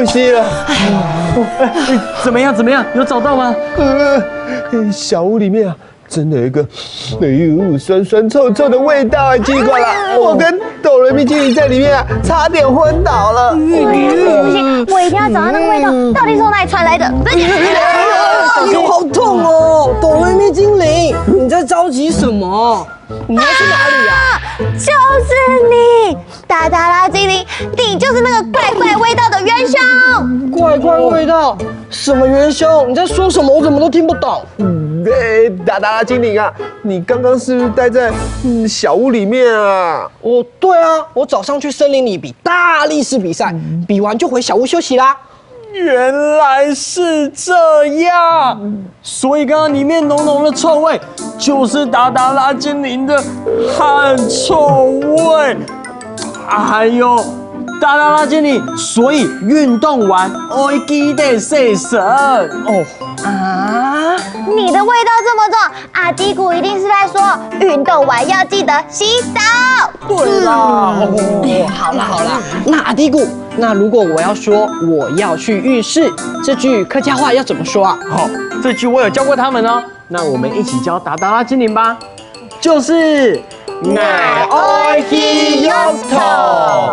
息了。怎么样？有找到吗？小屋里面啊，真的有一个，酸酸臭臭的味道啊！奇怪了，我跟哆瑞咪精灵在里面啊，差点昏倒了。不行，我一定要找到那个味道，到底是从哪里传来的？手好痛哦！哆瑞咪精灵，你在着急什么？你要去哪里啊？就是你，达达拉精灵，你就是那个怪怪味道的元凶。怪怪味道？什么元凶？你在说什么？我怎么都听不懂。达达拉精灵啊，你刚刚是不是待在小屋里面啊？哦，对啊，我早上去森林里比大力士比赛，比完就回小屋休息啦。原来是这样，所以刚刚里面浓浓的臭味，就是达达拉精灵的汗臭味。还有达达拉精灵，所以运动完会记得洗手哦。啊？你的味道这么重，阿迪古一定是在说运动完要记得洗澡。对啦，好啦，那阿迪古，那如果我要说我要去浴室，这句客家话要怎么说啊？好，这句我有教过他们哦。那我们一起教达达拉精灵吧，就是爱爱去浴头。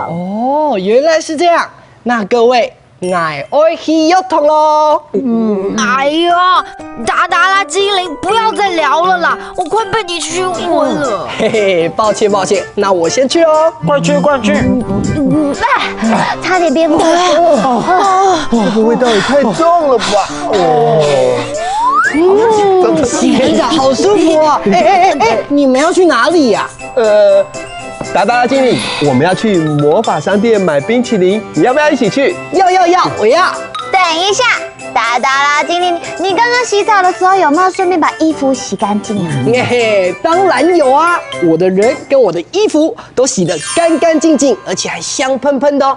哦，原来是这样。那各位，爱爱去浴头喽。哎呀，达达拉精灵，不要再聊了啦，我快被你熏昏了。嘿嘿，抱歉，那我先去哦。快去！差点憋不住。这个味道也太重了吧！仙人掌好舒服啊！哎，你们要去哪里呀？达达拉精灵，我们要去魔法商店买冰淇淋，你要不要一起去？要，我要。等一下，达达拉精灵，你刚刚洗澡的时候有没有顺便把衣服洗干净啊？嘿，当然有啊！我的人跟我的衣服都洗得干干净净，而且还香喷喷的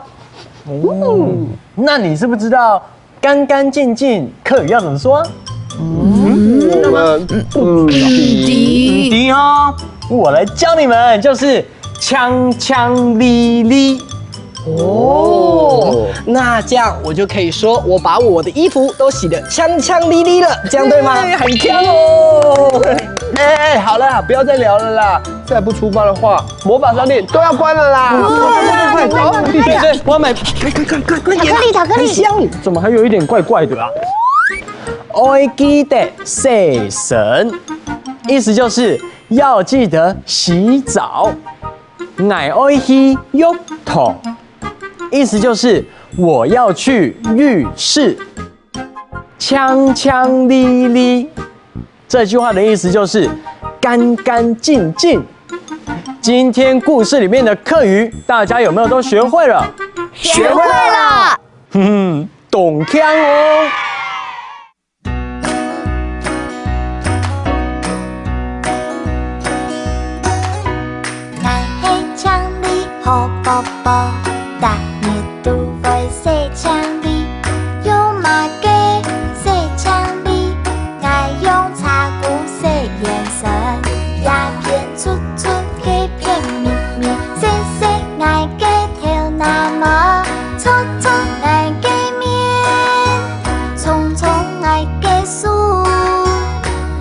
哦。那你是不是知道干干净净客语要怎么说？我们迪哦，我来教你们，就是锵锵哩哩。哦，那这样我就可以说我把我的衣服都洗得锵锵哩哩了，这样对吗？很强哦！好了，不要再聊了啦！再不出发的话，魔法商店都要关了啦！快走！对，我要买，快！巧克力，香，怎么还有一点怪怪的啊？爱记得洗神，意思就是要记得洗澡。爱去浴头，意思就是我要去浴室。锵锵哩哩，这句话的意思就是干干净净。今天故事里面的客语，大家有没有都学会了？学会了。懂腔哦。好宝宝，大日都会洗枪哩，用马给洗枪哩，爱用茶壶洗眼神，鸦片出出给片咪咪，细细爱给头那么，粗粗爱给面，匆匆爱给树，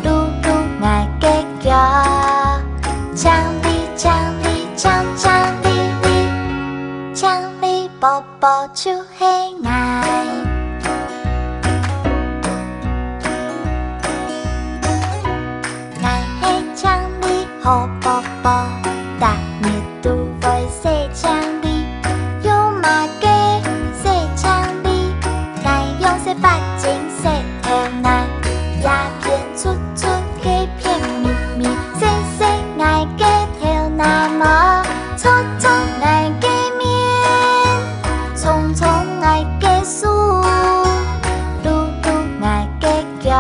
路路爱给脚，枪哩枪哩枪枪。枪里宝宝就很爱，爱嘿枪里好宝宝，大日都会洗枪里，用马给洗枪里，爱用洗发精洗头奶，鸦片出出给片咪咪，细细爱给头那么，粗粗爱给。匆匆爱给树，路路爱给脚，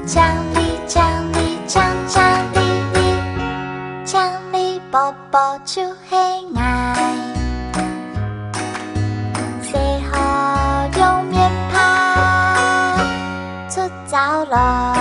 枪里枪里枪枪里里，枪里宝宝就很爱。洗好用面盘出走了。